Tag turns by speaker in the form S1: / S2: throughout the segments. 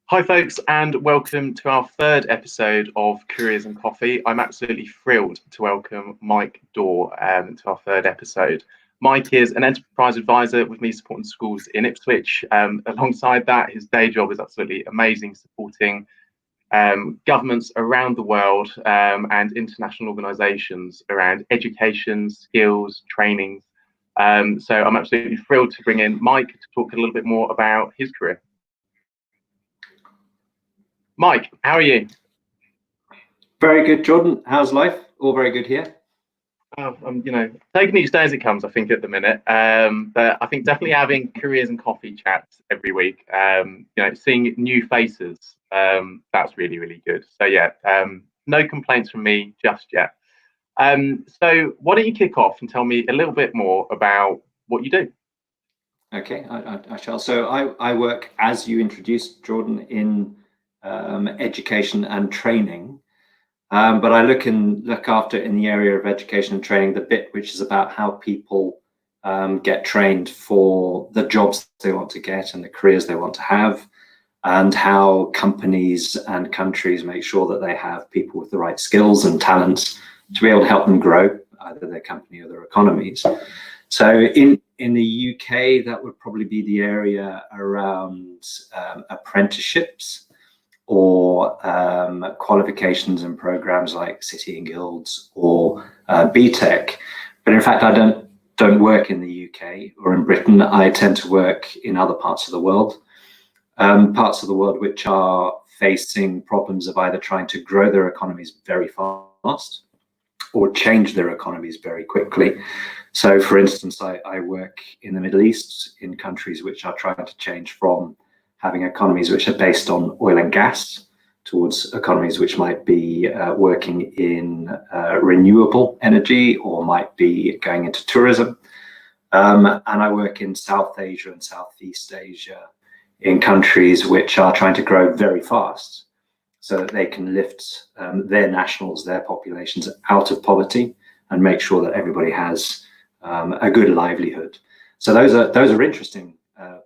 S1: Hi, folks, and welcome to our third episode of Careers and Coffee. I'm absolutely thrilled to welcome Mike Dawe to our third episode. Mike is an enterprise advisor with me supporting schools in Ipswich. Alongside that, his day job is absolutely amazing, supporting governments around the world and international organisations around education, skills, training. So I'm absolutely thrilled to bring in Mike to talk a little bit more about his career. Mike, how are you?
S2: Very good, Jordan. How's life? All very good here.
S1: I'm, taking each day as it comes, I think, at the minute. But I think definitely having careers and coffee chats every week, seeing new faces, that's really, really good. So, yeah, no complaints from me just yet. So why don't you kick off and tell me a little bit more about what you do?
S2: Okay, I shall. So I work, as you introduced, Jordan, in education and training. But I look after in the area of education and training the bit which is about how people get trained for the jobs they want to get and the careers they want to have, and how companies and countries make sure that they have people with the right skills and talents to be able to help them grow either their company or their economies. So in the UK, that would probably be the area around apprenticeships or qualifications and programs like City and Guilds or BTEC. But in fact, I don't work in the UK or in Britain. I tend to work in other parts of the world, which are facing problems of either trying to grow their economies very fast or change their economies very quickly. So for instance, I work in the Middle East in countries which are trying to change from having economies which are based on oil and gas towards economies which might be working in renewable energy or might be going into tourism. And I work in South Asia and Southeast Asia in countries which are trying to grow very fast so that they can lift their nationals, their populations out of poverty and make sure that everybody has a good livelihood. So those are interesting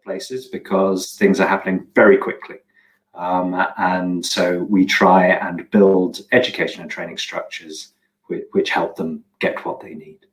S2: places because things are happening very quickly. And so we try and build education and training structures which help them get what they need.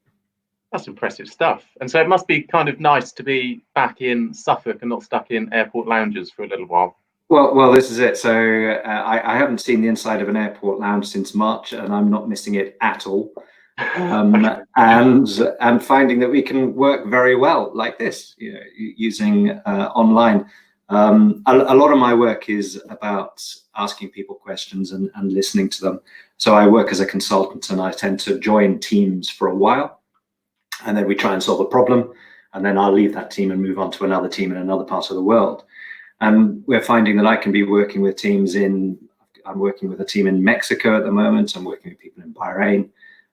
S1: That's impressive stuff. And so it must be kind of nice to be back in Suffolk and not stuck in airport lounges for a little while.
S2: Well, this is it. So I haven't seen the inside of an airport lounge since March, and I'm not missing it at all. And finding that we can work very well like this, using online. A lot of my work is about asking people questions and listening to them. So I work as a consultant and I tend to join teams for a while, and then we try and solve a problem, and then I'll leave that team and move on to another team in another part of the world. And we're finding that I can be working with teams I'm working with a team in Mexico at the moment. I'm working with people in Bahrain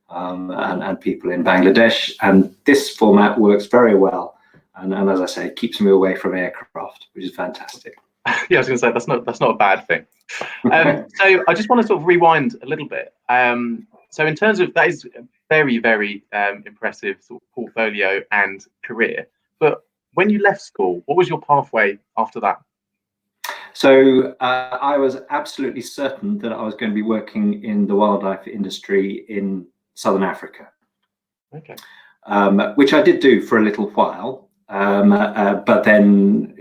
S2: and people in Bangladesh. And this format works very well. And as I say, it keeps me away from aircraft, which is fantastic.
S1: Yeah, I was going to say that's not a bad thing. So I just want to sort of rewind a little bit. So in terms of that is a very, very impressive sort of portfolio and career. But when you left school, what was your pathway after that?
S2: So I was absolutely certain that I was going to be working in the wildlife industry in Southern Africa.
S1: Okay.
S2: Which I did do for a little while, but then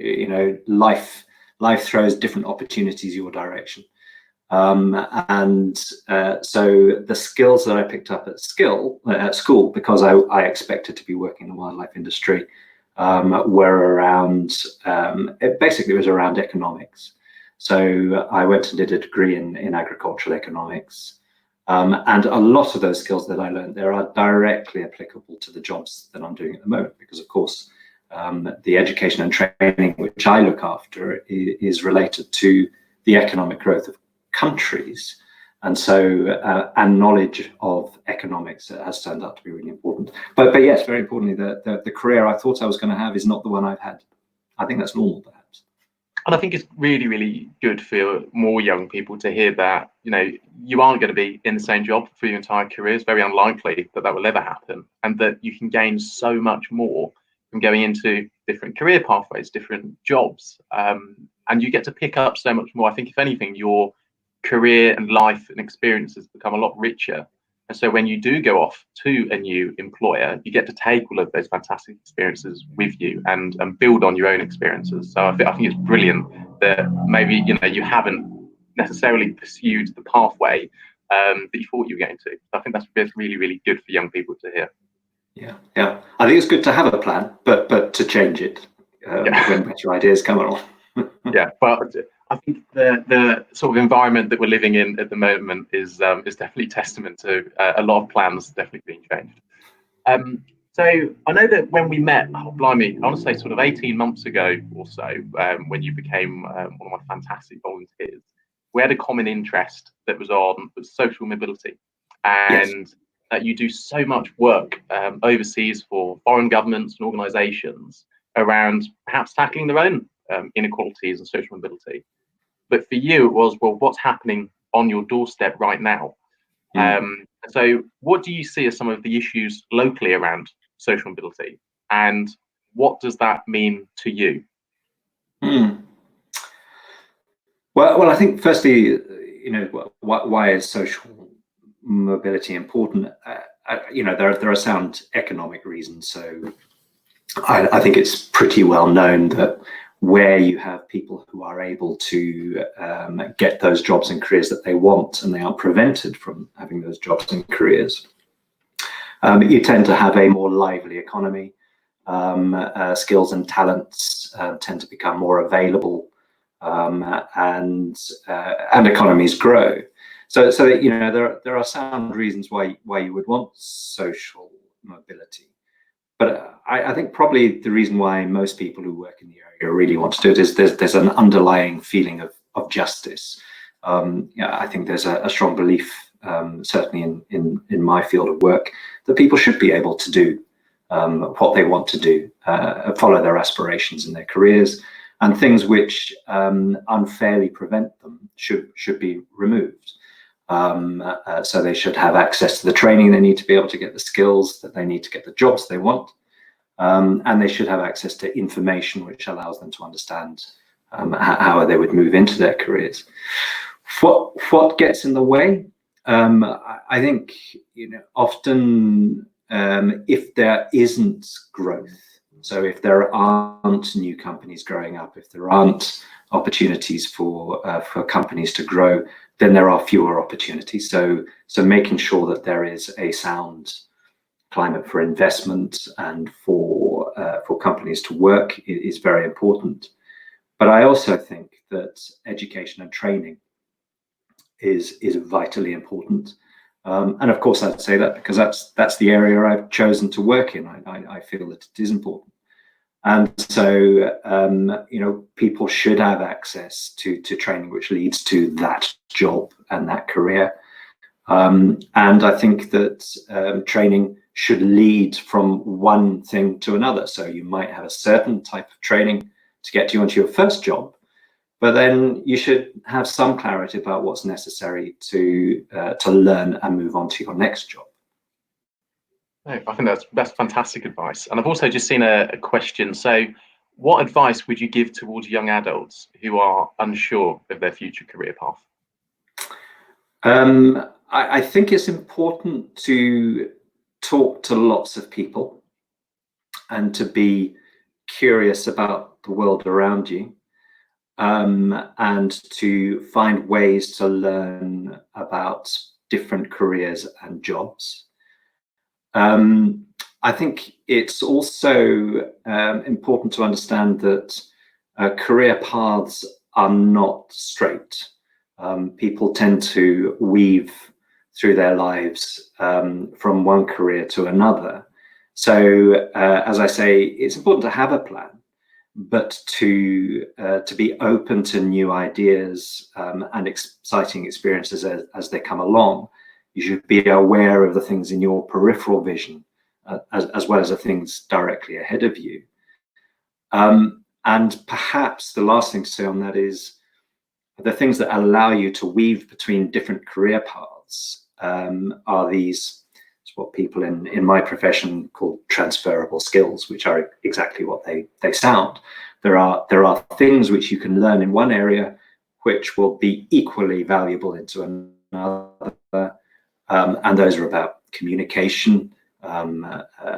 S2: life throws different opportunities your direction, and so the skills that I picked up at school, because I expected to be working in the wildlife industry, were around it was around economics. So I went and did a degree in agricultural economics. And a lot of those skills that I learned there are directly applicable to the jobs that I'm doing at the moment, because of course the education and training which I look after is related to the economic growth of countries. And so and knowledge of economics has turned out to be really important. But yes, very importantly, the career I thought I was going to have is not the one I've had. I think that's normal, perhaps.
S1: And I think it's really, really good for more young people to hear that, you aren't going to be in the same job for your entire career. It's very unlikely that will ever happen, and that you can gain so much more from going into different career pathways, different jobs. And and you get to pick up so much more. I think if anything, your career and life and experiences become a lot richer. And so when you do go off to a new employer, you get to take all of those fantastic experiences with you and build on your own experiences. So I think it's brilliant that maybe, you know, you haven't necessarily pursued the pathway that you thought you were going to. So I think that's really, really good for young people to hear.
S2: Yeah. I think it's good to have a plan, but to change it when better ideas come along.
S1: Yeah, but I think the sort of environment that we're living in at the moment is definitely testament to a lot of plans definitely being changed. So I know that when we met, blimey, I want to say sort of 18 months ago or so, when you became one of my fantastic volunteers, we had a common interest that was on social mobility, and that you do so much work overseas for foreign governments and organisations around perhaps tackling their own inequalities and social mobility. But for you, it was, well, what's happening on your doorstep right now? So what do you see as some of the issues locally around social mobility, and what does that mean to you?
S2: Well, I think firstly, you know, why is social mobility important? You know, there are sound economic reasons. So I think it's pretty well known that where you have people who are able to get those jobs and careers that they want, and they aren't prevented from having those jobs and careers, you tend to have a more lively economy. Skills and talents tend to become more available, and economies grow. So you know, there are sound reasons why you would want social mobility. But I think probably the reason why most people who work in the area really want to do it is there's an underlying feeling of justice. Yeah, I think there's a strong belief, certainly in my field of work, that people should be able to do what they want to do, follow their aspirations in their careers, and things which unfairly prevent them should be removed. So they should have access to the training they need to be able to get the skills that they need to get the jobs they want, and they should have access to information which allows them to understand how they would move into their careers. What gets in the way? I think, you know, often if there isn't growth, so if there aren't new companies growing up, if there aren't opportunities for companies to grow, then there are fewer opportunities. So making sure that there is a sound climate for investment and for companies to work is very important. But I also think that education and training is vitally important. And of course, I'd say that because that's the area I've chosen to work in. I feel that it is important. And so, you know, people should have access to training which leads to that job and that career. And I think that training should lead from one thing to another. So you might have a certain type of training to get you onto your first job, but then you should have some clarity about what's necessary to learn and move on to your next job.
S1: I think that's fantastic advice. And I've also just seen a question. So what advice would you give towards young adults who are unsure of their future career path?
S2: I think it's important to talk to lots of people and to be curious about the world around you, and to find ways to learn about different careers and jobs. I think it's also important to understand that career paths are not straight. People tend to weave through their lives from one career to another. So, as I say, it's important to have a plan, but to be open to new ideas and exciting experiences as they come along. You should be aware of the things in your peripheral vision, as well as the things directly ahead of you. And perhaps the last thing to say on that is the things that allow you to weave between different career paths are these, it's what people in my profession call transferable skills, which are exactly what they sound. there are things which you can learn in one area which will be equally valuable into another, and those are about communication,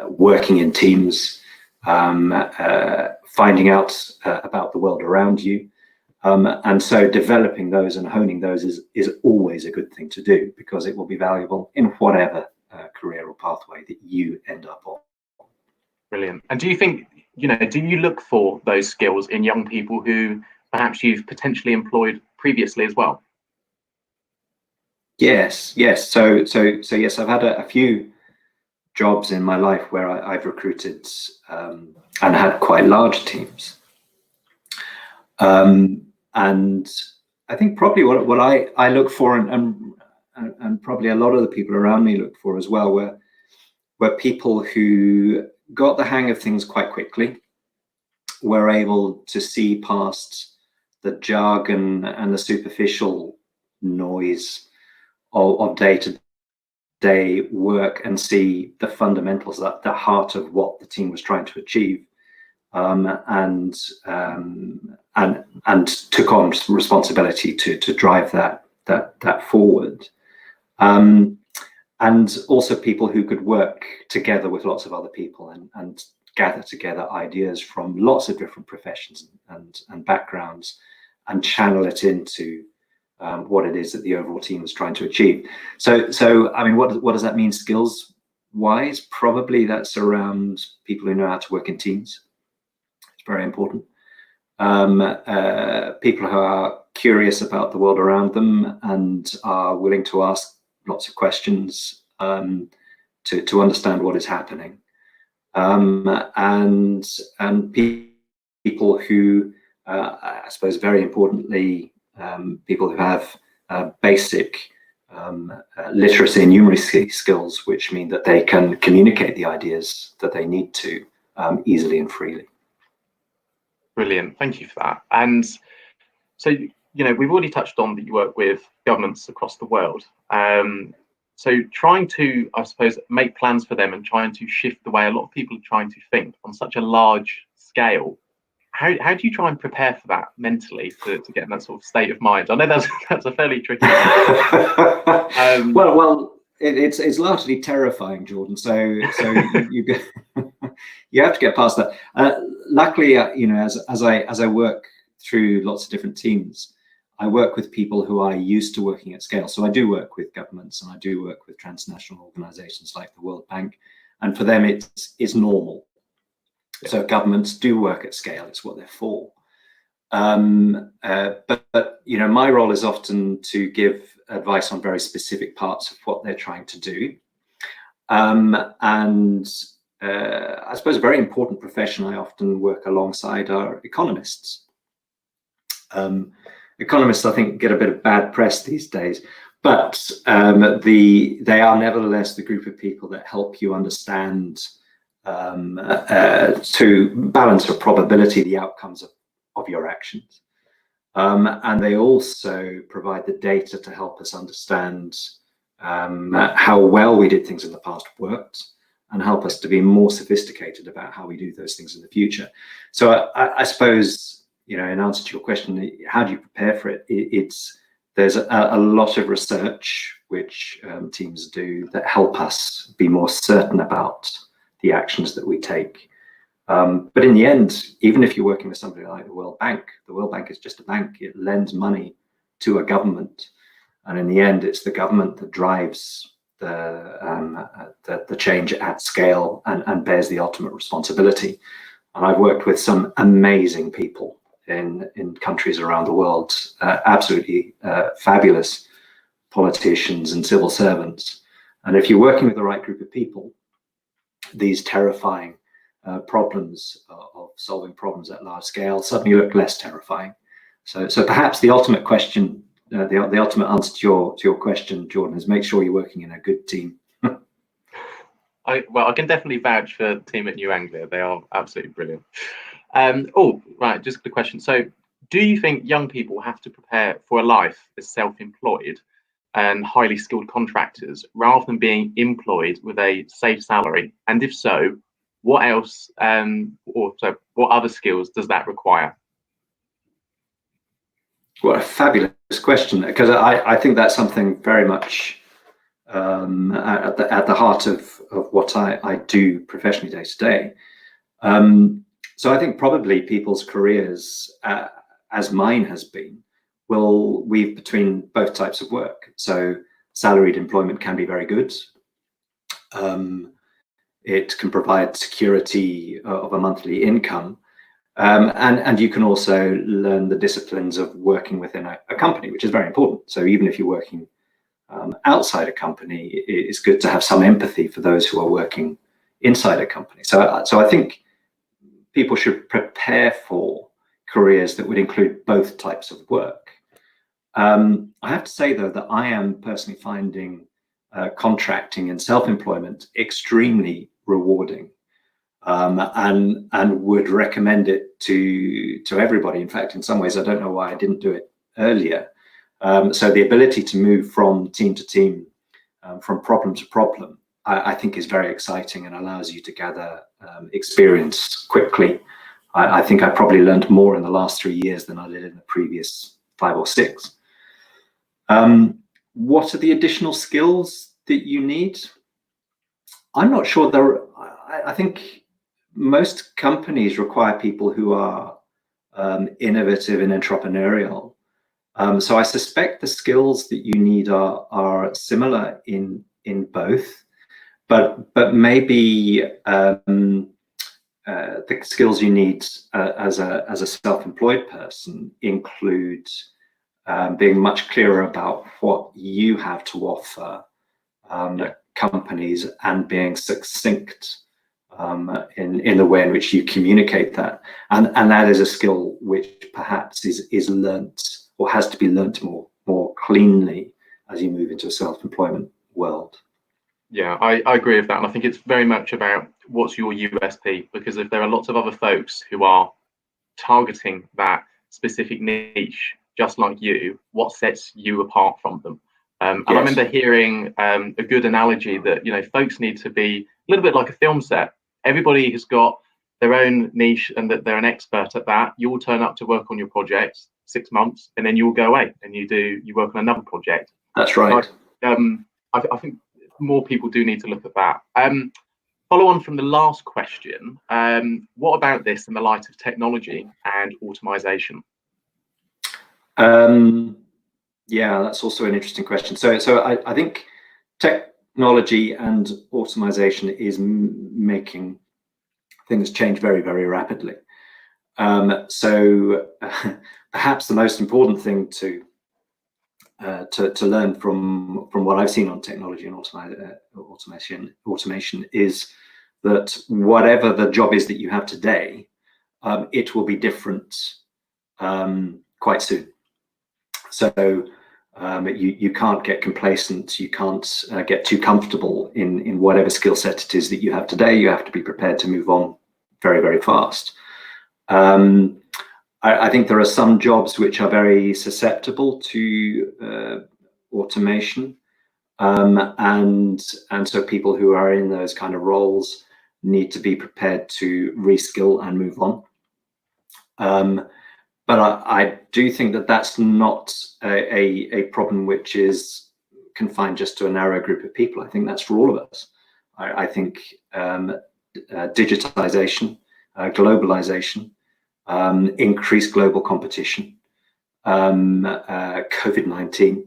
S2: working in teams, finding out about the world around you. And so developing those and honing those is always a good thing to do, because it will be valuable in whatever career or pathway that you end up on.
S1: Brilliant. And do you think, do you look for those skills in young people who perhaps you've potentially employed previously as well?
S2: Yes. So yes, I've had a few jobs in my life where I've recruited and had quite large teams. And I think probably what I look for, and probably a lot of the people around me look for as well, were people who got the hang of things quite quickly, were able to see past the jargon and the superficial noise of day-to-day work, and see the fundamentals, at the heart of what the team was trying to achieve, and took on responsibility to drive that forward. And also people who could work together with lots of other people and gather together ideas from lots of different professions and backgrounds, and channel it into what it is that the overall team was trying to achieve. So I mean, what does that mean skills wise? Probably that's around people who know how to work in teams. It's very important. People who are curious about the world around them and are willing to ask lots of questions to understand what is happening, and people who, I suppose, very importantly, people who have basic literacy and numeracy skills, which mean that they can communicate the ideas that they need to easily and freely.
S1: Brilliant, thank you for that. And so, we've already touched on that you work with governments across the world. So trying to, I suppose, make plans for them and trying to shift the way a lot of people are trying to think on such a large scale. How do you try and prepare for that mentally to get in that sort of state of mind? I know that's a fairly tricky
S2: well, it's largely terrifying, Jordan. So you you have to get past that. Luckily, as I work through lots of different teams, I work with people who are used to working at scale. So I do work with governments, and I do work with transnational organizations like the World Bank, and for them it's normal. So governments do work at scale; it's what they're for. But my role is often to give advice on very specific parts of what they're trying to do. And I suppose a very important profession I often work alongside are economists. Economists, I think, get a bit of bad press these days, but they are nevertheless the group of people that help you understand, to balance for probability, the outcomes of your actions. And they also provide the data to help us understand how well we did things in the past worked, and help us to be more sophisticated about how we do those things in the future. So I suppose, in answer to your question, how do you prepare for it? There's a lot of research which teams do that help us be more certain about the actions that we take. But in the end, even if you're working with somebody like the World Bank is just a bank. It lends money to a government, and in the end, it's the government that drives the change at scale and bears the ultimate responsibility. And I've worked with some amazing people in countries around the world, absolutely fabulous politicians and civil servants. And if you're working with the right group of people, these terrifying problems of solving problems at large scale suddenly look less terrifying. So perhaps the ultimate question, the ultimate answer to your question, Jordan, is make sure you're working in a good team.
S1: I can definitely vouch for the team at New Anglia. They are absolutely brilliant. Right, just the question. So, do you think young people have to prepare for a life as self-employed and highly skilled contractors rather than being employed with a safe salary? And if so, what else, what other skills does that require?
S2: What a fabulous question, because I think that's something very much at the heart of what I do professionally day to day. So I think probably people's careers, as mine has been, will weave between both types of work. So salaried employment can be very good. It can provide security of a monthly income. And you can also learn the disciplines of working within a company, which is very important. So even if you're working outside a company, it's good to have some empathy for those who are working inside a company. So I think people should prepare for careers that would include both types of work. I have to say, though, that I am personally finding contracting and self-employment extremely rewarding, and would recommend it to everybody. In fact, in some ways, I don't know why I didn't do it earlier. So the ability to move from team to team, from problem to problem, I think is very exciting and allows you to gather experience quickly. I think I probably learned more in the last 3 years than I did in the previous 5 or 6. What are the additional skills that you need? I'm not sure. I think most companies require people who are innovative and entrepreneurial. So I suspect the skills that you need are similar in both, but maybe the skills you need as a self-employed person include being much clearer about what you have to offer companies, and being succinct in the way in which you communicate that, and that is a skill which perhaps is learnt, or has to be learnt more cleanly as you move into a self-employment world.
S1: Yeah, I agree with that, and I think it's very much about what's your USP, because if there are lots of other folks who are targeting that specific niche just like you, what sets you apart from them? And yes. I remember hearing a good analogy that, folks need to be a little bit like a film set. Everybody has got their own niche and that they're an expert at that. You'll turn up to work on your project 6 months, and then you'll go away and you work on another project.
S2: That's right.
S1: So, I think more people do need to look at that. Follow on from the last question. What about this in the light of technology and automation?
S2: Yeah, that's also an interesting question. So I think technology and automation is making things change very, very rapidly. So perhaps the most important thing to learn from what I've seen on technology and automation is that whatever the job is that you have today, it will be different quite soon. So you can't get complacent, you can't get too comfortable in whatever skill set it is that you have today. You have to be prepared to move on very, very fast. I think there are some jobs which are very susceptible to automation, and so people who are in those kind of roles need to be prepared to reskill and move on. But I do think that that's not a problem which is confined just to a narrow group of people. I think that's for all of us. I think digitization, globalization, increased global competition, COVID-19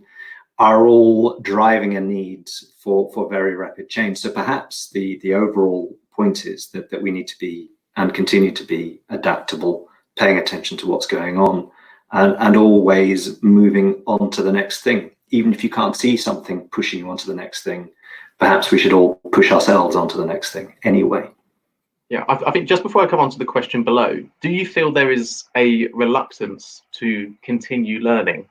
S2: are all driving a need for very rapid change. So perhaps the overall point is that we need to be and continue to be adaptable, paying attention to what's going on, and always moving on to the next thing. Even if you can't see something pushing you onto the next thing, perhaps we should all push ourselves onto the next thing anyway.
S1: Yeah, I think just before I come on to the question below, do you feel there is a reluctance to continue learning?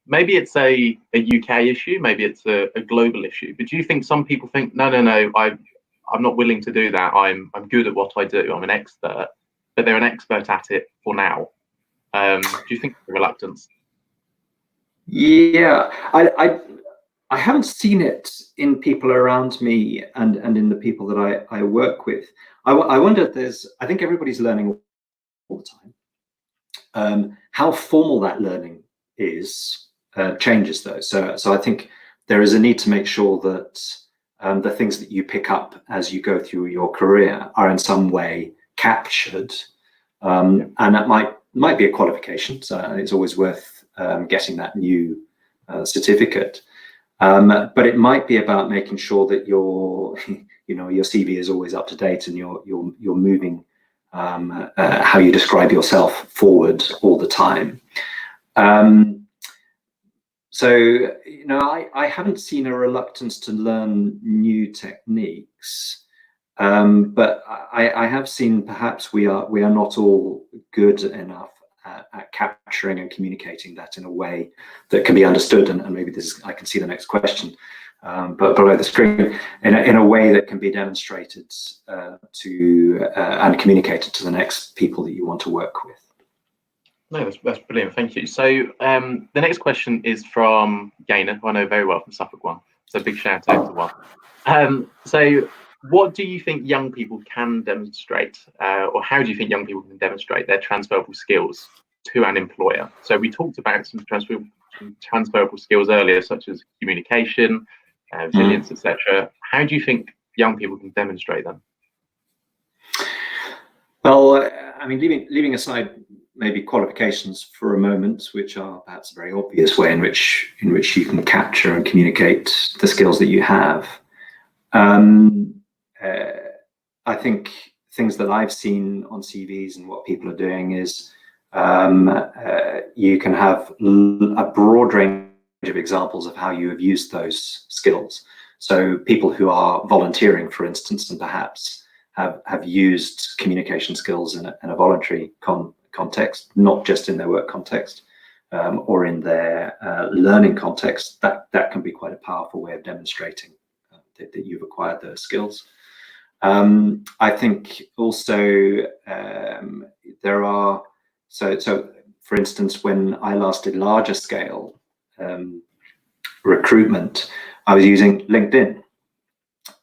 S1: Maybe it's a UK issue, maybe it's a global issue, but do you think some people think, no, I'm not willing to do that. I'm good at what I do. I'm an expert, but they're an expert at it for now. Do you think the reluctance?
S2: Yeah, I haven't seen it in people around me and in the people that I work with. I wonder if I think everybody's learning all the time. How formal that learning is changes though. So I think there is a need to make sure that the things that you pick up as you go through your career are in some way captured. And that might be a qualification. So it's always worth getting that new certificate. But it might be about making sure that your CV is always up to date and you're moving how you describe yourself forward all the time. So I haven't seen a reluctance to learn new techniques, but I have seen perhaps we are not all good enough at capturing and communicating that in a way that can be understood, and maybe I can see the next question, but below the screen, in a way that can be demonstrated to and communicated to the next people that you want to work with.
S1: No, that's brilliant. Thank you. So the next question is from Gaynor, who I know very well from Suffolk One. So big shout out to One. So what do you think young people can demonstrate, or how do you think young people can demonstrate their transferable skills to an employer? So we talked about some transferable skills earlier, such as communication, resilience, etc. How do you think young people can demonstrate them?
S2: Well, I mean, leaving aside maybe qualifications for a moment, which are perhaps a very obvious way in which you can capture and communicate the skills that you have. I think things that I've seen on CVs and what people are doing is you can have a broad range of examples of how you have used those skills. So people who are volunteering, for instance, and perhaps have used communication skills in a voluntary context, not just in their work context or in their learning context, that can be quite a powerful way of demonstrating that you've acquired those skills. I think also there are, so for instance, when I last did larger scale recruitment, I was using LinkedIn,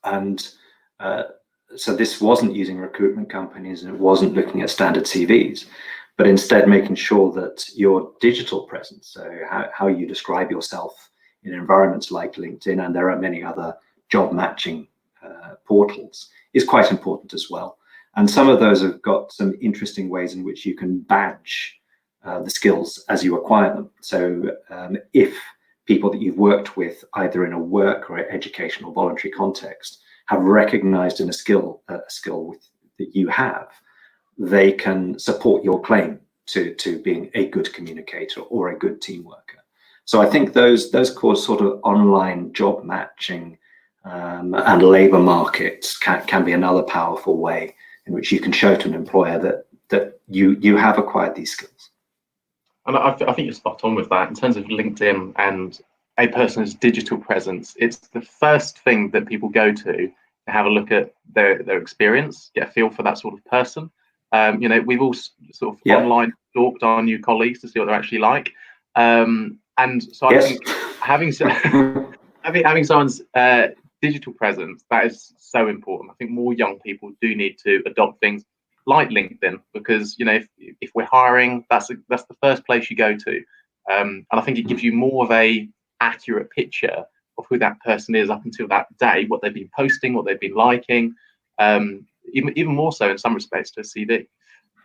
S2: and so this wasn't using recruitment companies and it wasn't looking at standard CVs, but instead making sure that your digital presence, so how you describe yourself in environments like LinkedIn, and there are many other job matching portals, is quite important as well. And some of those have got some interesting ways in which you can badge the skills as you acquire them. So if people that you've worked with, either in a work or educational voluntary context, have recognized in a skill that you have, they can support your claim to being a good communicator or a good team worker. So I think those sort of online job matching and labor markets can be another powerful way in which you can show to an employer that you have acquired these skills.
S1: And I think you're spot on with that. In terms of LinkedIn and a person's digital presence, it's the first thing that people go to have a look at their experience, get a feel for that sort of person. We've all sort of online stalked our new colleagues to see what they're actually like. And so I think having someone's digital presence, that is so important. I think more young people do need to adopt things like LinkedIn, because if we're hiring, that's the first place you go to, and I think it gives you more of a accurate picture of who that person is up until that day, what they've been posting, what they've been liking, even more so in some respects to a CV.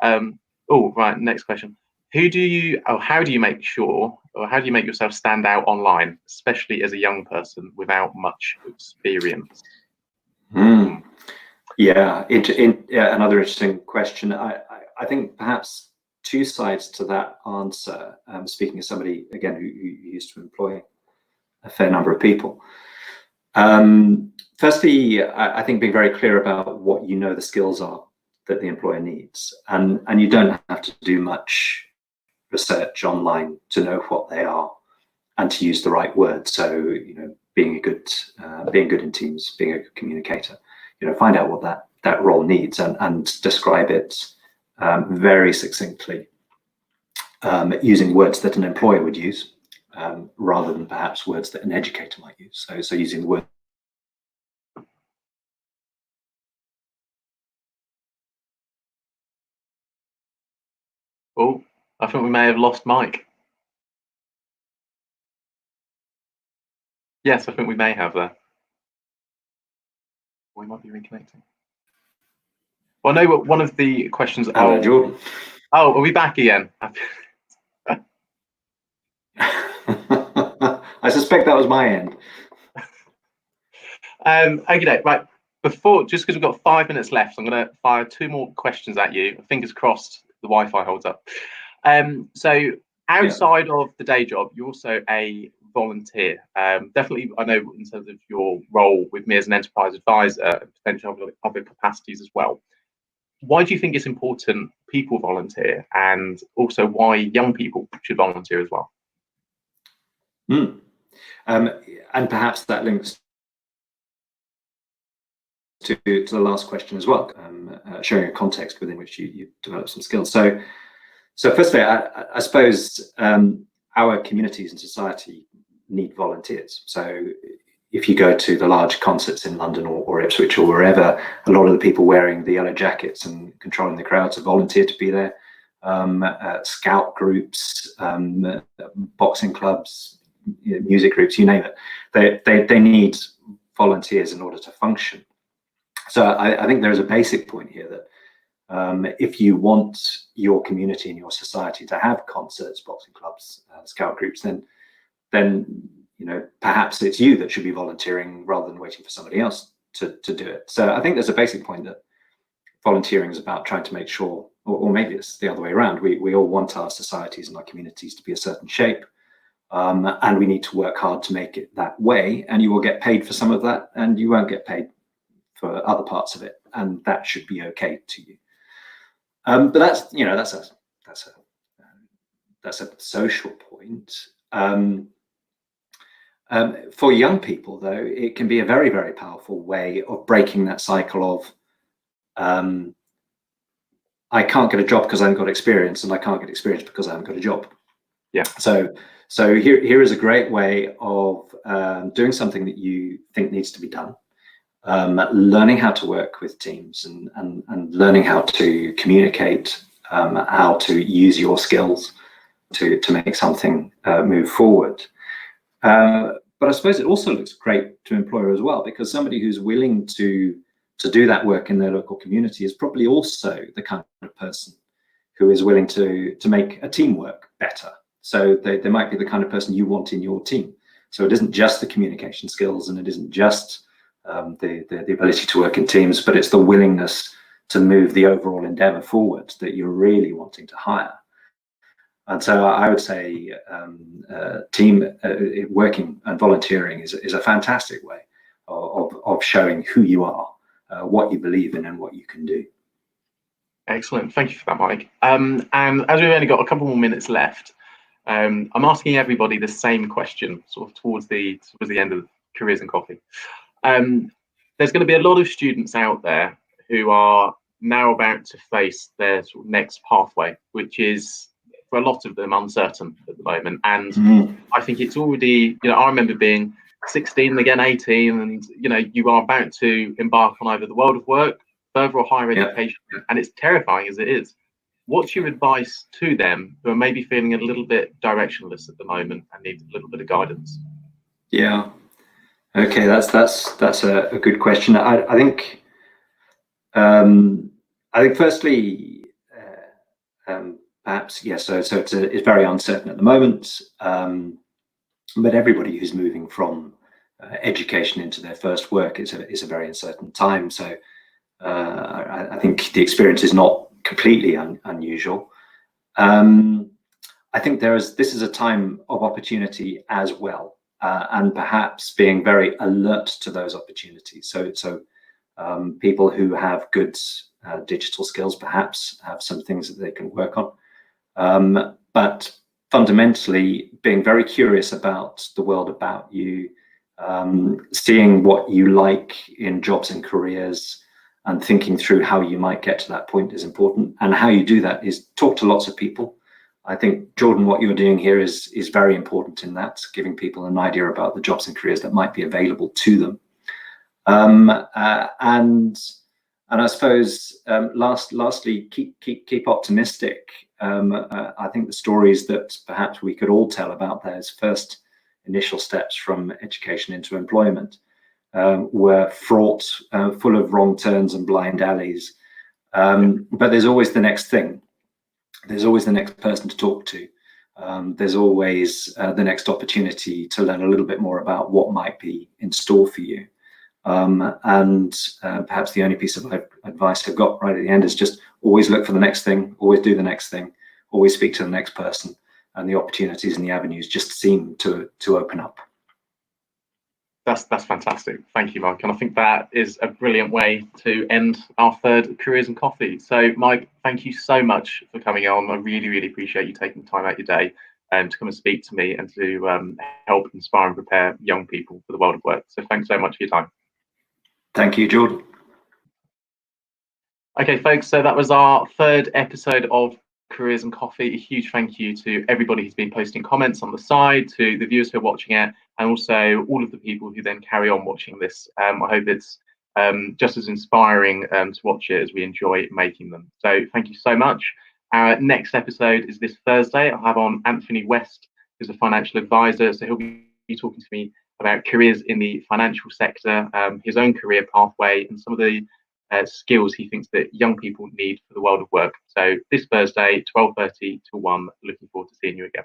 S1: Right, next question. How do you make yourself stand out online, especially as a young person without much experience?
S2: Yeah, another interesting question. I think perhaps two sides to that answer. Speaking as somebody, again, who used to employ a fair number of people. Firstly, I think being very clear about what the skills are that the employer needs, and you don't have to do much research online to know what they are and to use the right words. So being good in teams, being a good communicator, find out what that role needs and describe it very succinctly, using words that an employer would use. rather than perhaps words that an educator might use. So using the word.
S1: Oh, I think we may have lost Mike. Yes, I think we may have there. We might be reconnecting. Well, I know what one of the questions.
S2: Jordan.
S1: Oh, are we back again?
S2: I suspect that was my end.
S1: Okay, right. Before, just because we've got 5 minutes left, I'm going to fire 2 more questions at you. Fingers crossed the Wi-Fi holds up. So outside of the day job, you're also a volunteer. Definitely, I know in terms of your role with me as an enterprise advisor, and potentially other capacities as well. Why do you think it's important people volunteer, and also why young people should volunteer as well?
S2: And perhaps that links to the last question as well, showing a context within which you develop some skills. So firstly, I suppose our communities and society need volunteers. So if you go to the large concerts in London or Ipswich or wherever, a lot of the people wearing the yellow jackets and controlling the crowds have volunteered to be there. Scout groups, boxing clubs, music groups, you name it. They need volunteers in order to function. So I think there's a basic point here that if you want your community and your society to have concerts, boxing clubs, scout groups, then perhaps it's you that should be volunteering rather than waiting for somebody else to do it. So I think there's a basic point that volunteering is about trying to make sure, or maybe it's the other way around. We all want our societies and our communities to be a certain shape, and we need to work hard to make it that way. And you will get paid for some of that, and you won't get paid for other parts of it, and that should be okay to you. But that's a social point. For young people, though, it can be a very, very powerful way of breaking that cycle of I can't get a job because I haven't got experience, and I can't get experience because I haven't got a job.
S1: Yeah.
S2: So here is a great way of doing something that you think needs to be done. Learning how to work with teams and learning how to communicate, how to use your skills to make something move forward. But I suppose it also looks great to employer as well, because somebody who's willing to do that work in their local community is probably also the kind of person who is willing to make a team work better. So they might be the kind of person you want in your team. So it isn't just the communication skills, and it isn't just the ability to work in teams, but it's the willingness to move the overall endeavor forward that you're really wanting to hire. And so I would say team working and volunteering is a fantastic way of showing who you are, what you believe in, and what you can do.
S1: Excellent. Thank you for that, Mike. And as we've only got a couple more minutes left, I'm asking everybody the same question, sort of towards the end of Careers and Coffee. There's going to be a lot of students out there who are now about to face their sort of next pathway, which is, for a lot of them, uncertain at the moment. And I think it's already, I remember being 16, again 18, and you are about to embark on either the world of work, further or higher education, and it's terrifying as it is. What's your advice to them who are maybe feeling a little bit directionless at the moment and need a little bit of guidance?
S2: Yeah. Okay, that's a good question. I think firstly, perhaps yes. So it's very uncertain at the moment. But everybody who's moving from education into their first work is a very uncertain time. So I think the experience is not completely unusual. I think this is a time of opportunity as well, and perhaps being very alert to those opportunities. So people who have good digital skills perhaps have some things that they can work on, but fundamentally being very curious about the world about you, seeing what you like in jobs and careers, and thinking through how you might get to that point is important. And how you do that is talk to lots of people, I think, Jordan, what you're doing here is very important in that, giving people an idea about the jobs and careers that might be available to them. And I suppose lastly, keep optimistic. I think the stories that perhaps we could all tell about those first initial steps from education into employment were fraught, full of wrong turns and blind alleys. But there's always the next thing. There's always the next person to talk to. There's always the next opportunity to learn a little bit more about what might be in store for you. And perhaps the only piece of advice I've got right at the end is just always look for the next thing, always do the next thing, always speak to the next person, and the opportunities and the avenues just seem to open up.
S1: That's fantastic. Thank you, Mike. And I think that is a brilliant way to end our third Careers and Coffee. So, Mike, thank you so much for coming on. I really, really appreciate you taking time out your day to come and speak to me and to help inspire and prepare young people for the world of work. So thanks so much for your time.
S2: Thank you, Jordan.
S1: Okay, folks, so that was our third episode of Careers and Coffee. A huge thank you to everybody who's been posting comments on the side, to the viewers who are watching it, and also all of the people who then carry on watching this. I hope it's just as inspiring to watch it as we enjoy making them. So thank you so much. Our next episode is this Thursday. I'll have on Anthony West, who's a financial advisor. So he'll be talking to me about careers in the financial sector, his own career pathway, and some of the skills he thinks that young people need for the world of work. So this Thursday, 12:30 to 1. Looking forward to seeing you again.